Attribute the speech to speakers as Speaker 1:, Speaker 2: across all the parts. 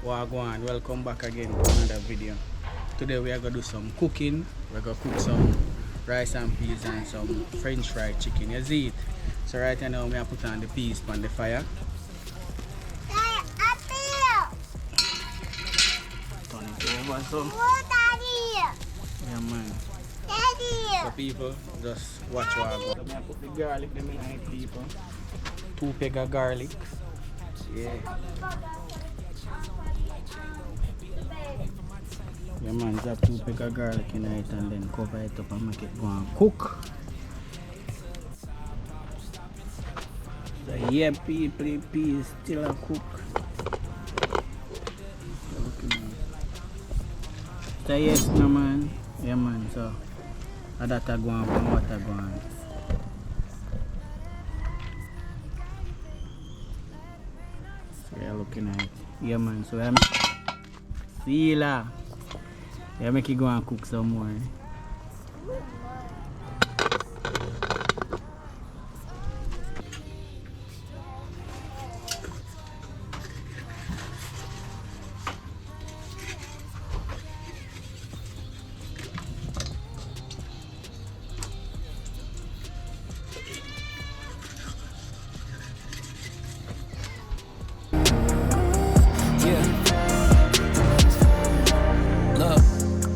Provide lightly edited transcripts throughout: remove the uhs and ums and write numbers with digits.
Speaker 1: Wagwan, welcome back again to another video. Today we are going to do some cooking. We're going to cook some rice and peas and some french fried chicken. You see it? So right now we are put on the peas on the fire. Turn it over some. Yeah man. So people, just watch what I go. So I put the garlic them in it, people. 2 peg of garlic. Yeah. Yeah man, drop 2 peg of garlic in it and then cover it up and make it go and cook. So yeah people, peas still a cook. So yes no man. Yeah man, so that a go on and what a go on. So you're looking at it. Yeah man, so I'm sealer. Yeah, make it go and cook some more.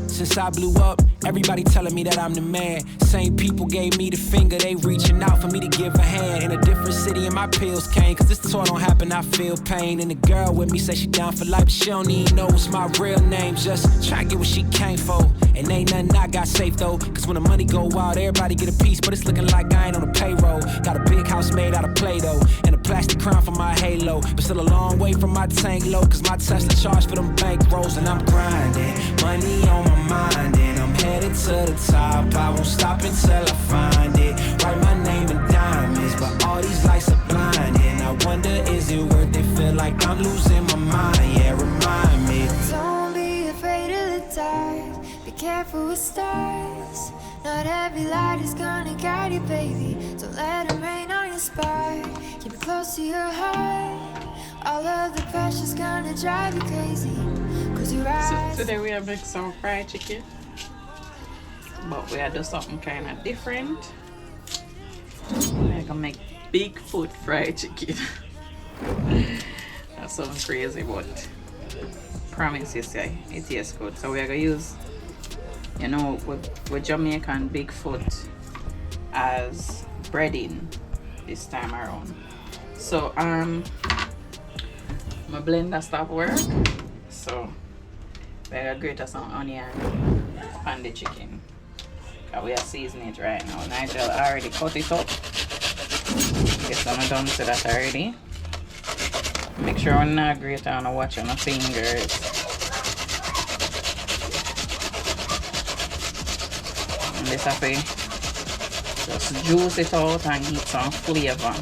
Speaker 2: Since I blew up, everybody telling me that I'm the man. Same people gave me the finger, they reaching out for me to give a hand. In a different city and my pills came, cause this tour don't happen, I feel pain. And the girl with me say she down for life, but she don't even know what's my real name. Just try to get what she came for. And ain't nothing I got safe though, cause when the money go wild, everybody get a piece. But it's looking like I ain't on the payroll. Got a big house made out of Play-Doh, and a plastic crown for my halo. But still a long way from my tank low, cause my Tesla charged for them bank rolls. And I'm grinding, money on my mind, and I'm headed to the top. I won't stop until I find it. Write my name in diamonds, but all these lights are blinding. I wonder, is it worth it? Feel like I'm losing my mind. Yeah, remind me.
Speaker 3: Don't be afraid of the dark. Be careful with stars. Not every light is gonna guide you, baby. Don't let them rain on your spark. Keep it close to your heart. All of the pressure's gonna drive you crazy. Cause your eyes.
Speaker 4: So today we are making some fried chicken, but we are doing something kind of different. We're gonna make Bigfoot fried chicken. That sounds crazy, but promise you say it tastes good. So we are gonna use, you know, with Jamaican Bigfoot as breading this time around. So my blender stopped work, so we're gonna grate some onion on the chicken. We are seasoning it right now. Nigel already cut it up. Guess I'm done to that already. Make sure I'm not grate on or watch on my fingers. And this I just juice it out and get some flavor.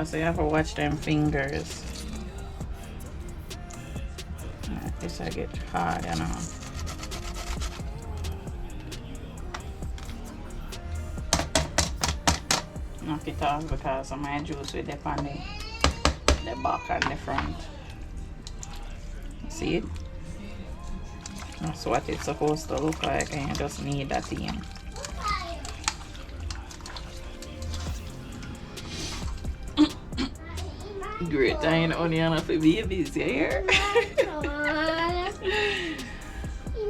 Speaker 4: So you have to watch them fingers. This I get hard, you know. Knock it off because of my juice will dip on the back and the front. See it? That's what it's supposed to look like, and you just need that in. Great, I ain't only enough for babies here.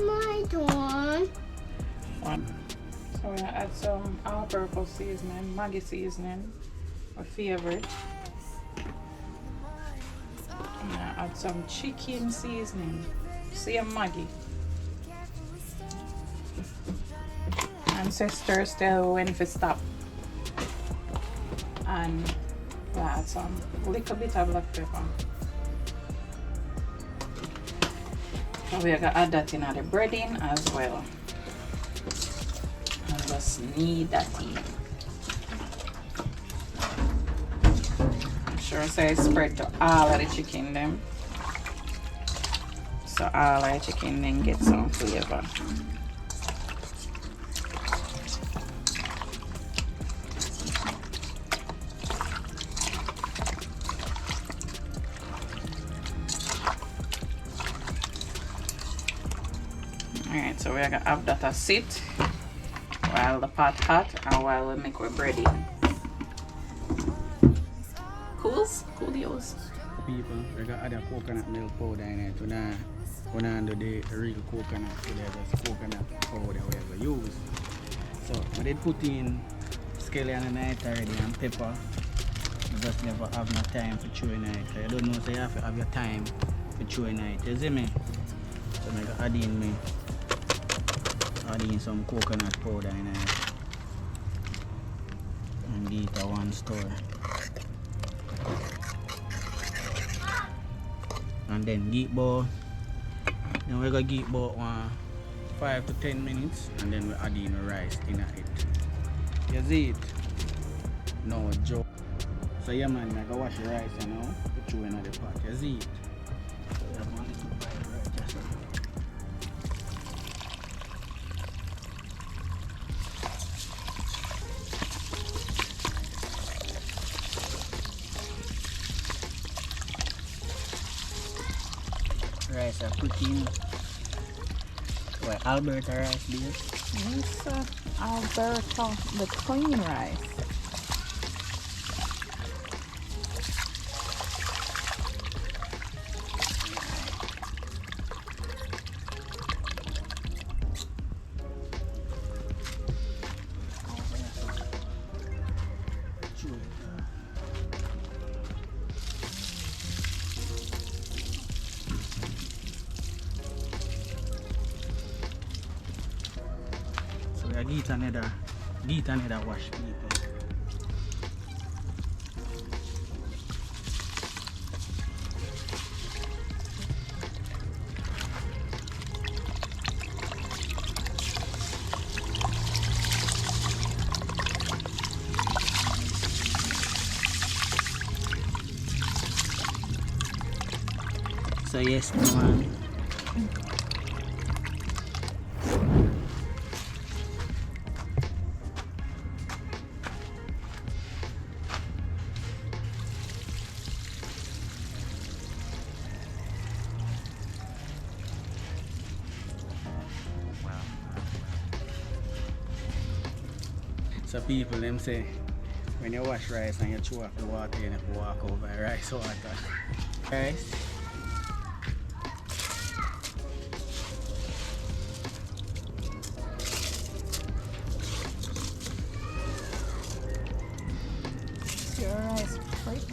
Speaker 5: My turn.
Speaker 4: So So we're gonna add some all-purpose seasoning, Maggi seasoning, my favorite. I'm gonna add some chicken seasoning, same Maggi. Ancestor still when to stop. And we'll add some little bit of black pepper. So we're gonna add that in the breading as well. And just knead that in. Sure say spread to all of the chicken them. So all of the chicken then get some flavor. Alright, so we're gonna have that a sit while the pot hot and while we make our breading. Coolios.
Speaker 1: People, we got other coconut milk powder in it. We not do the real coconut, so there's just coconut powder we have to use. So we did put in scallion in it already and pepper. You just never have no time for chewing it. So you don't know, so you have to have your time for chewing it. You see me? So I got add in some coconut powder in it. And give it a one stir. And then give about, then we're gonna give about 5 to 10 minutes and then we add in the rice in it. You see it? No joke. So yeah man, I go wash the rice you know, put you in the pot. You see it? So you have one little bite right just so. Rice are cooking. Well, Alberta rice base.
Speaker 4: Yes, Alberta, the clean rice.
Speaker 1: I get another wash people. So yes man. So people them say when you wash rice and you chew off the water you have to walk over rice water. Rice.
Speaker 4: Your rice pretty.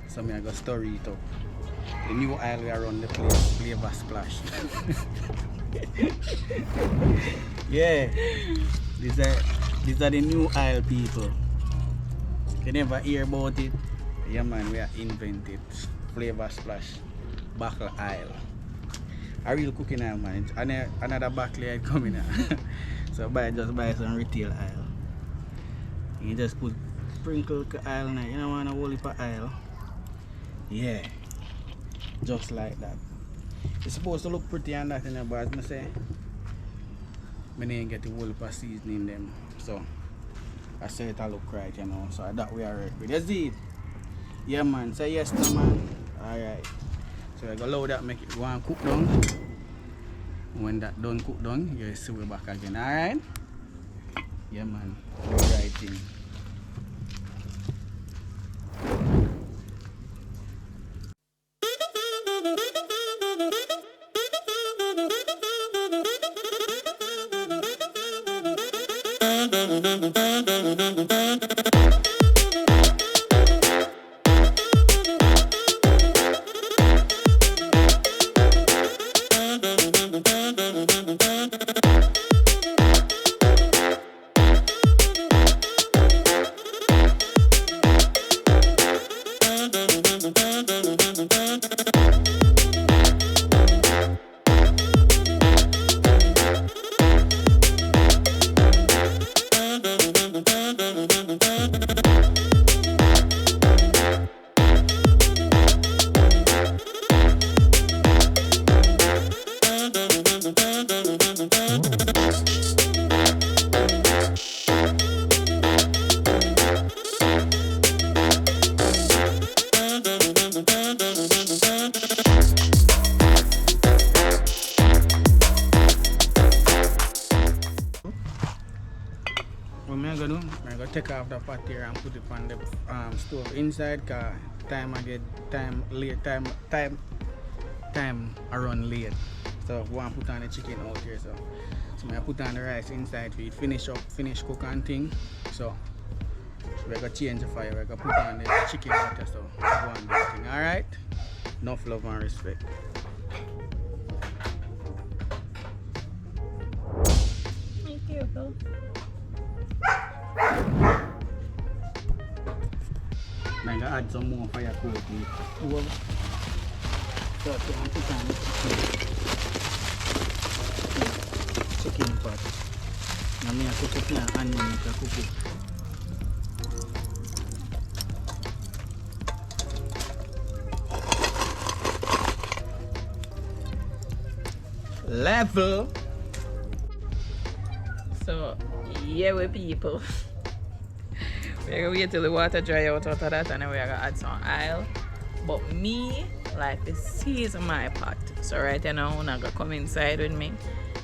Speaker 1: So I go stir it up. The new oil we around the place, flavor splash. Yeah, these are the new oil people. You never hear about it. Yeah man, we are invented. Flavor splash, buckle oil. A real cooking oil man. Another buckle oil coming out. So just buy some retail oil. You just put sprinkle oil in it. You don't want a whole heap of oil. Yeah, just like that. It's supposed to look pretty and that in there, but as I say, I didn't get the whole heap of seasoning them. So I say it'll look right, you know. So that we are ready. You see it? Yeah man, say yes to man. Alright. So I go load that, make it go and cook down. When that done cook down, you see we back again. Alright? Yeah man. Do the right thing. What I'm gonna do, I'm gonna take off the pot here and put it on the stove inside, cause time I get time I run late. So I want to put on the chicken out here, so I put on the rice inside for it finish cook and thing. So we're gonna change the fire, we're gonna put on the chicken out here, so go on do the thing. Alright? Enough love and respect.
Speaker 4: Thank you, Bill.
Speaker 1: I'm gonna add some more fire coat to it. So I can put on the chicken pot. Now I'm gonna cook it here and onion to cook it. Level.
Speaker 4: So, yeah, we people. We're gonna wait till the water dry out of that, and then we're gonna add some oil. But me like to season my pot. So right now, I'm gonna come inside with me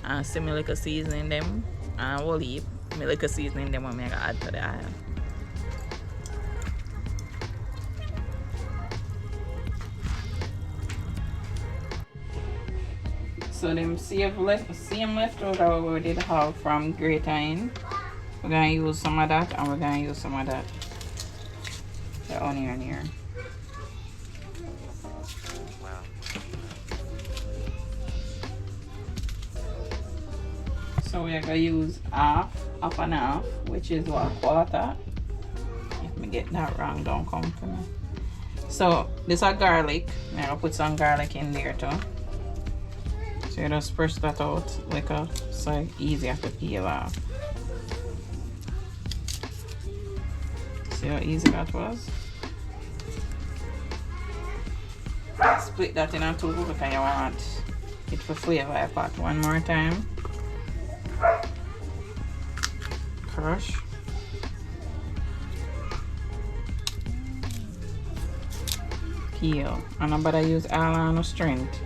Speaker 4: and see me like a seasoning them and olive. Me like a seasoning them, I'm gonna add to the oil. So them same leftover we did have from gratin. We're gonna use some of that, and we're gonna use some of that. The onion here. So we're gonna use half and half, which is what, quarter. If me get that wrong, don't come to me. So this is garlic. I'm gonna put some garlic in there too. So you just press that out like a, so easier to peel off. See how easy that was? Split that in two because you want it for flavor pot. One more time. Crush. Peel. And I'm about to use all on the strength.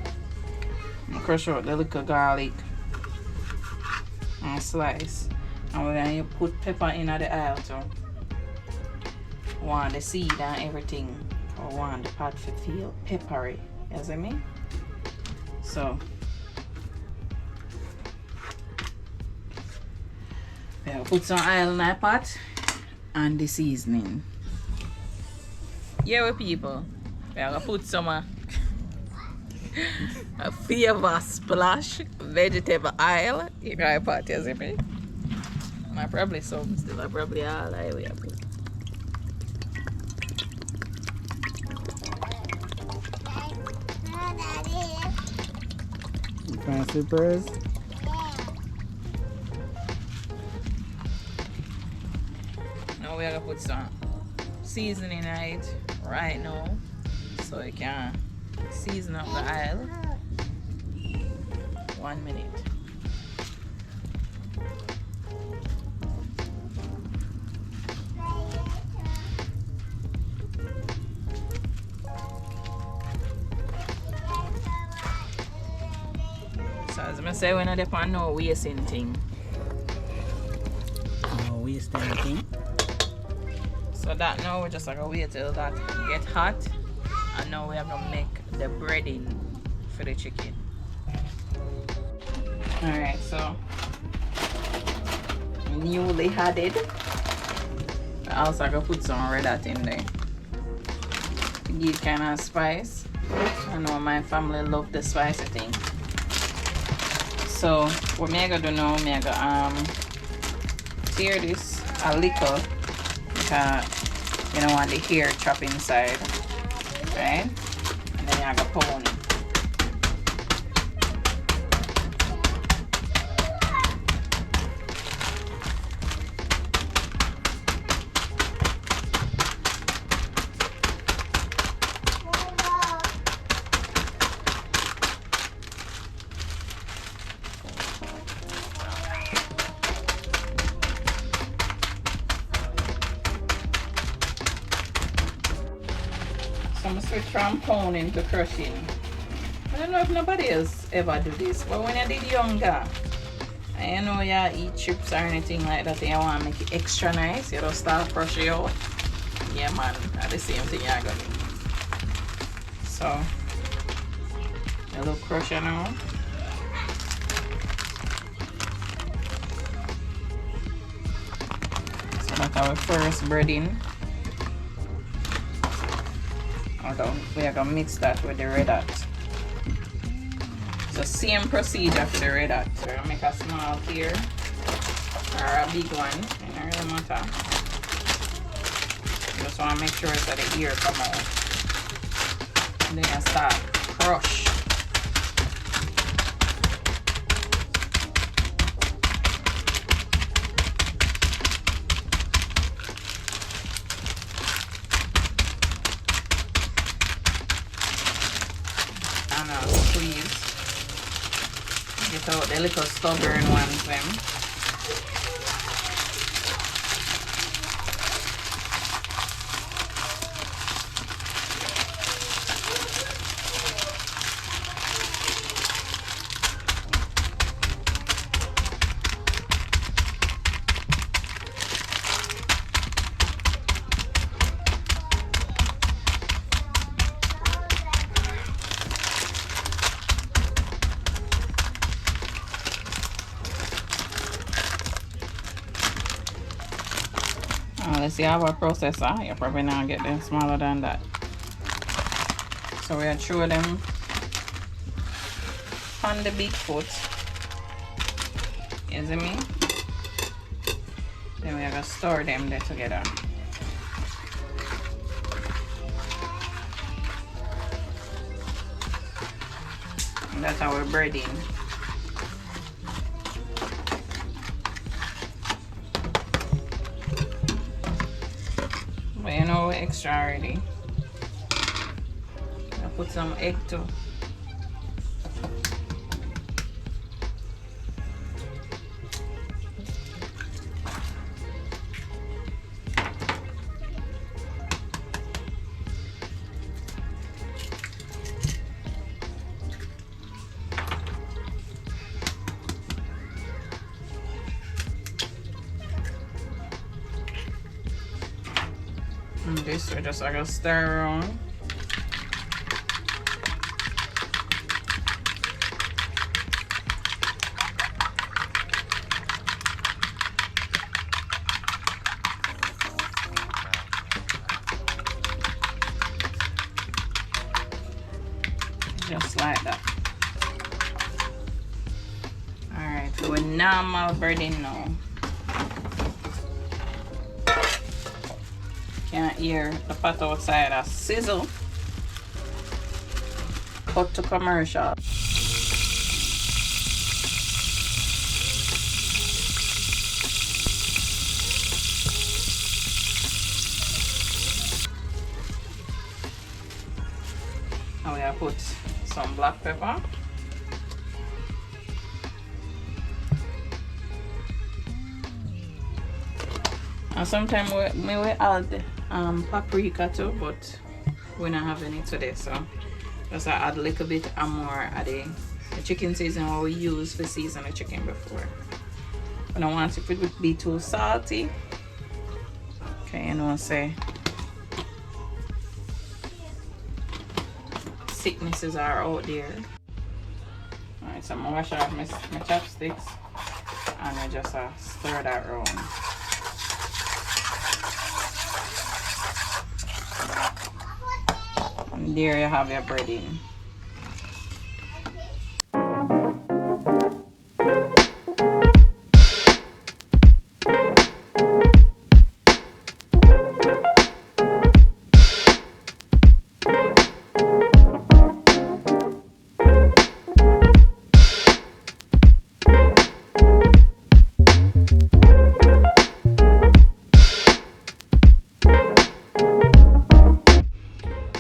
Speaker 4: Crush out the little garlic and slice. And we're going to put pepper in the oil too. Want the seed and everything. Or want the pot to feel peppery. You see me? So we'll put some oil in the pot and the seasoning. Yeah, people. We're going to put some a flavor splash vegetable oil in my pot, you see me? I probably some still, I probably all I will put.
Speaker 1: Fancy birds.
Speaker 4: Now we're gonna put some seasoning in it right now so you can season up the oil. 1 minute. So as I say, we're not upon no wasting thing.
Speaker 1: No waste anything.
Speaker 4: So that now we're just gonna wait till that get hot, and now we are gonna make the breading for the chicken. Alright, so newly added. I also gonna put some red hot in there to give kind of spice. I know my family love the spicy thing. So what me I gonna do now, me I gonna tear this a little because you don't want the hair chop inside, right? And then I gonna pound it. So I'm gonna switch from pounding to crushing. I don't know if nobody else ever do this, but when I did younger, I know you eat chips or anything like that and you want to make it extra nice, you just start crushing out. Yeah man, that's the same thing you're gonna do. So, a little crusher now. So that's our first breading. We are gonna mix that with the red hot. So same procedure for the red hot. So we're gonna make a small tear or a big one, it don't really matter. Just wanna make sure that the ear come out. And then I start crush. Squeeze. Get out the little stubborn ones them. Let's see how our processor. You probably not get them smaller than that. So we are throw them on the Bigfoot. You see me? Then we are gonna store them there together. And that's our breading. But you know we're extra already. I'll put some egg too. And this we're just gonna stir around. Just like that. Alright, so we're normal breading now. Can't hear the pot outside a sizzle. Cut to commercial. Now we have put some black pepper. And sometimes we add paprika too, but we don't have any today, so just add a little bit more of the the chicken season what we use for season the chicken before. I don't want it to be too salty. Okay, you know, say sicknesses are out there. Alright, so I'm gonna wash off my chopsticks and I just stir that around. And there you have your breading.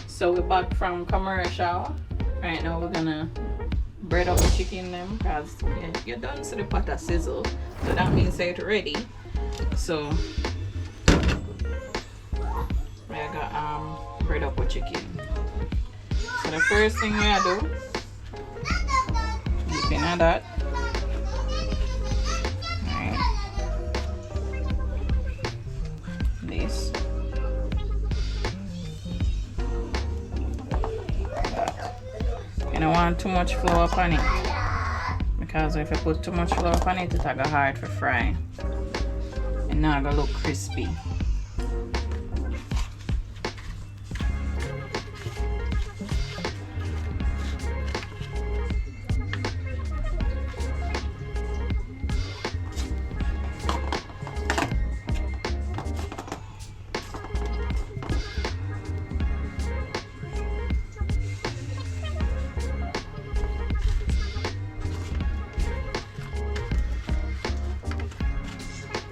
Speaker 4: So we're back from commercial. Right now we're gonna bread up the chicken them because you done see the pot of sizzle. So that means it's ready. So we got bread up with chicken. So the first thing we do, dip in that. Alright. This. You don't want too much flour on it, because if you put too much flour on it, it's gonna hard for frying and now gonna look crispy.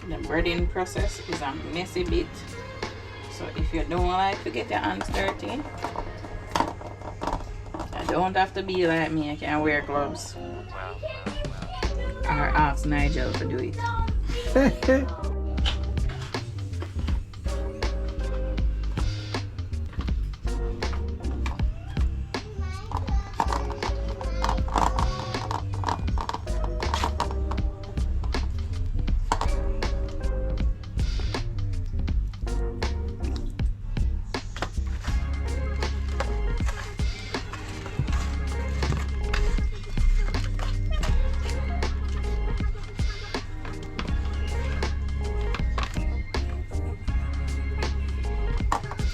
Speaker 4: The breading process is a messy bit, so if you don't like to get your hands dirty, you don't have to be like me. You can wear gloves or ask Nigel to do it.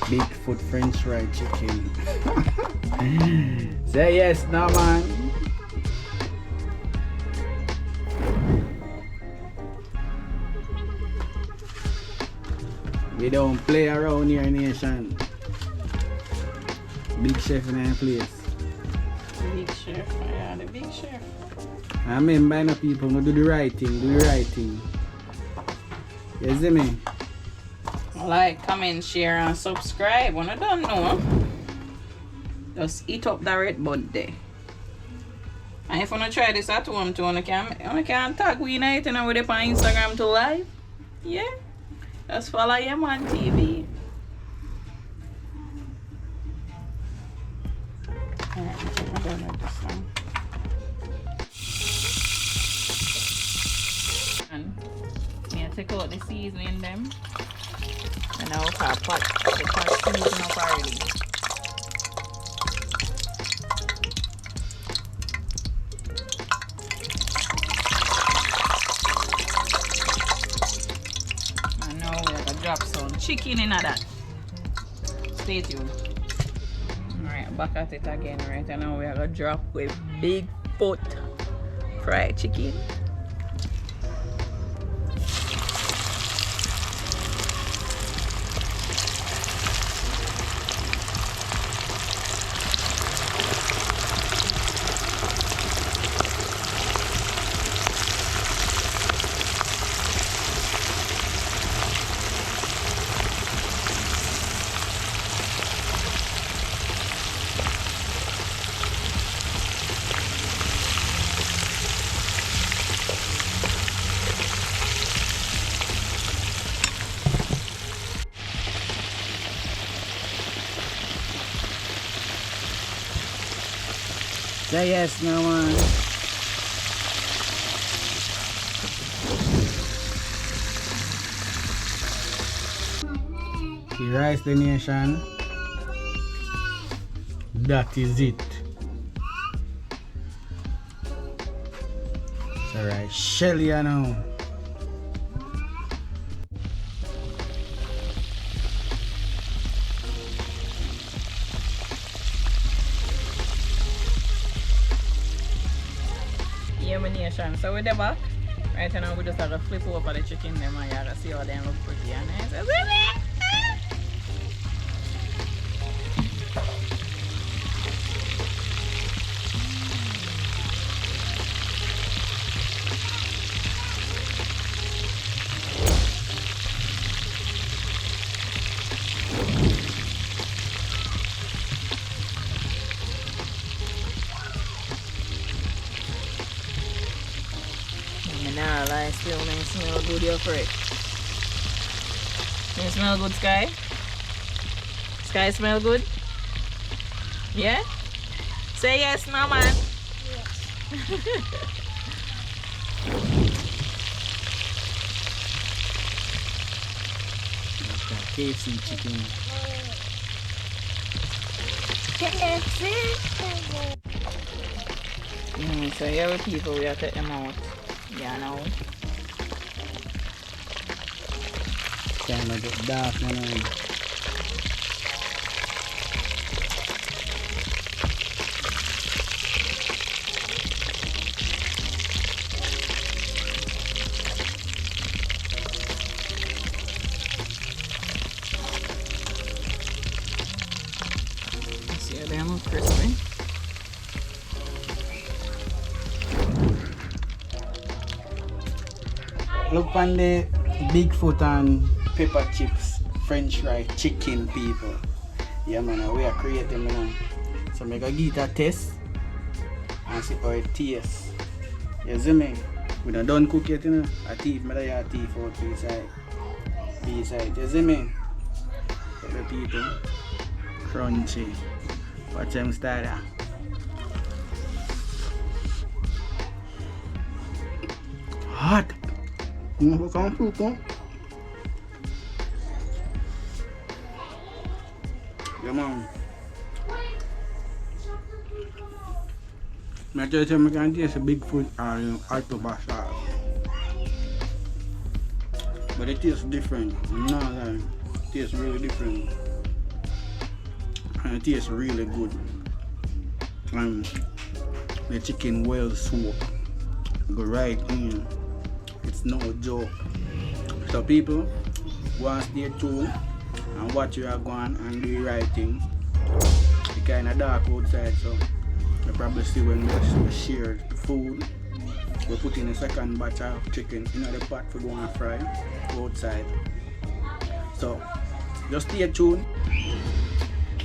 Speaker 1: Bigfoot French fried chicken. Say yes, no man. We don't play around here, nation. Big chef in our place.
Speaker 4: Big chef, yeah, the big chef.
Speaker 1: I mean, by no people, no do the right thing, do the right thing. You see me?
Speaker 4: Like, comment, share, and subscribe. When I don't know, just eat up the red bud there. And if you want to try this at home too, you can tag we night and with it on Instagram to live. Yeah, just follow Yahman TV. Alright, I'm going to do this one. And yeah, take out the seasoning them. And now the pot season up already. And now we're gonna drop some chicken in that. Stay tuned. Alright, back at it again, right? And now we're gonna drop with Bigfoot fried chicken.
Speaker 1: Say yes, no man. The rice the nation. That is it. It's alright, Shelly now.
Speaker 4: Yahman nation. So we're there back. Right now we just have to flip over the chicken them and you have to see how they look pretty and nice. Nah, like still may smell good here for it. You smell good, Sky? Sky smell good? Yeah? Say yes, no man. Yes.
Speaker 1: KFC chicken.
Speaker 4: So here with people, we have to take them out. Yeah, no.
Speaker 1: Kind of get dark, man.
Speaker 4: See how they look crispy.
Speaker 1: Look on the Bigfoot and pepper chips, French fry chicken people. Yeah man, we are creating them. So I'm gonna give it a test and see how it tastes. You see me? We don't done cook yet, you know. I teeth, I teeth out beside. You see me? The people, crunchy. Watch them start. Hot. Look on people. Yeah man. I tell you, I can taste a Bigfoot and octopus sauce. But it tastes different. No, like, it tastes really different. And it tastes really good. And the chicken well soaked. Go right in. It's no joke. So people, go and stay tuned and watch you are going and do the right thing. It's kind of dark outside, so you probably see when we share the food. We put in a second batch of chicken in the pot for go and fry outside. So just stay tuned.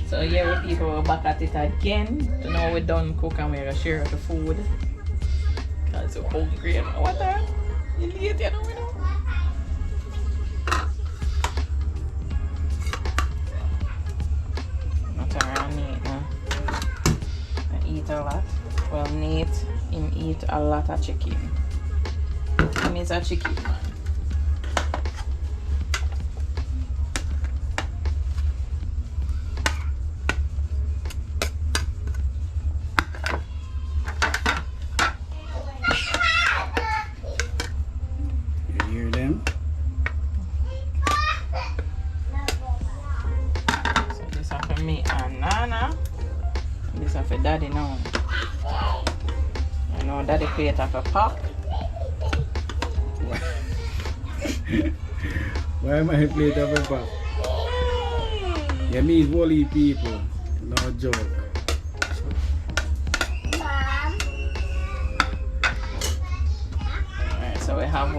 Speaker 4: So yeah, we people are back at it again. So now we're done cooking, we're gonna share the food. Cause we're hungry and what the hell? You late, you know, we know. Not around Nate now. I eat a lot. Well, Nate, him eat a lot of chicken. Him is a chicken man. Daddy now. You know, Daddy create a pop.
Speaker 1: Why am I plate of a pop? Yeah, me is Wally people. No joke.
Speaker 4: Alright, so we have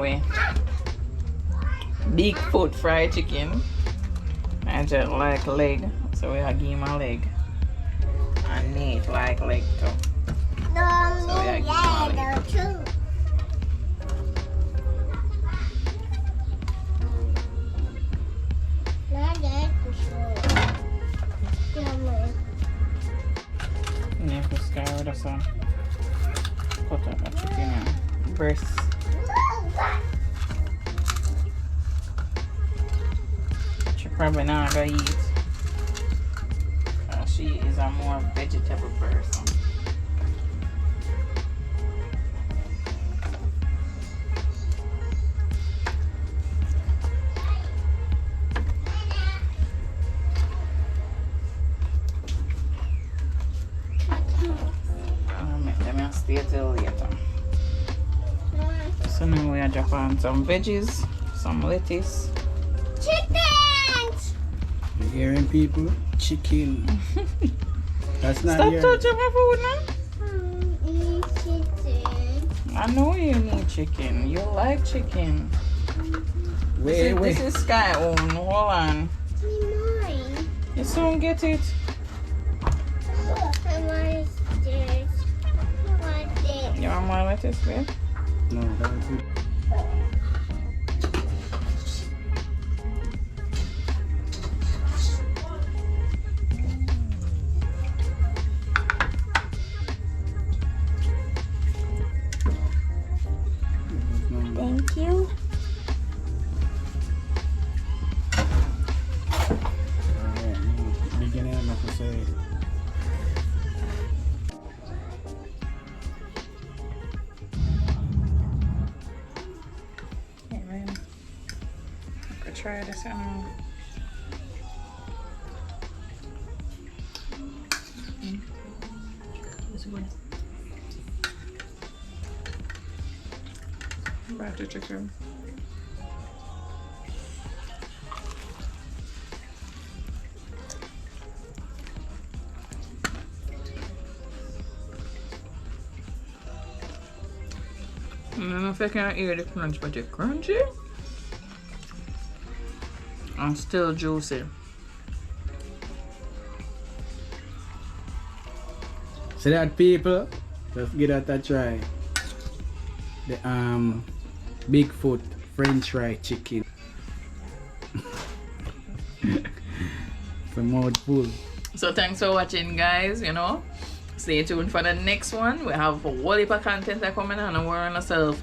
Speaker 4: Bigfoot fried chicken. I just like leg, so we have give him a leg. And Nate like leg too. So we give him a leg. Yeah, This guy with us cut up a chicken and breast. She probably not gonna eat. She is a more vegetable person. Let me stay till later. So now we are drop on some veggies, some lettuce.
Speaker 3: Chickens!
Speaker 1: You hearing people? Chicken. That's not
Speaker 4: Stop
Speaker 1: your...
Speaker 4: touching my food now.
Speaker 3: Eat chicken.
Speaker 4: I know you need chicken. You like chicken.
Speaker 1: Wait.
Speaker 4: This is Sky own. Hold on.
Speaker 3: Mine.
Speaker 4: You soon get it.
Speaker 3: I want this. I want this.
Speaker 4: You want more lettuce, babe?
Speaker 1: No, that's good.
Speaker 3: Thank you.
Speaker 1: Alright, beginning of episode.
Speaker 4: Yeah, man. I could try this out. It's good. Back to chicken. I don't know if I can hear the crunch, but it's crunchy and still juicy.
Speaker 1: See that, people? Let's give that a try. The Bigfoot French fry chicken. It's a mouthful.
Speaker 4: So thanks for watching, guys. You know, stay tuned for the next one. We have a whole heap of content that coming on and we're on ourselves.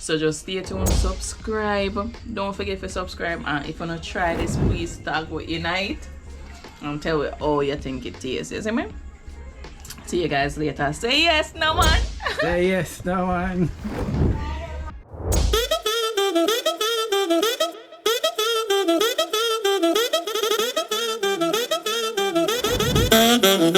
Speaker 4: So just stay tuned, subscribe. Don't forget to subscribe, and if you not try this, please tag with Unite and tell me how you think it tastes. You see me? See you guys later. Say yes, no man.
Speaker 1: Say yes, no one.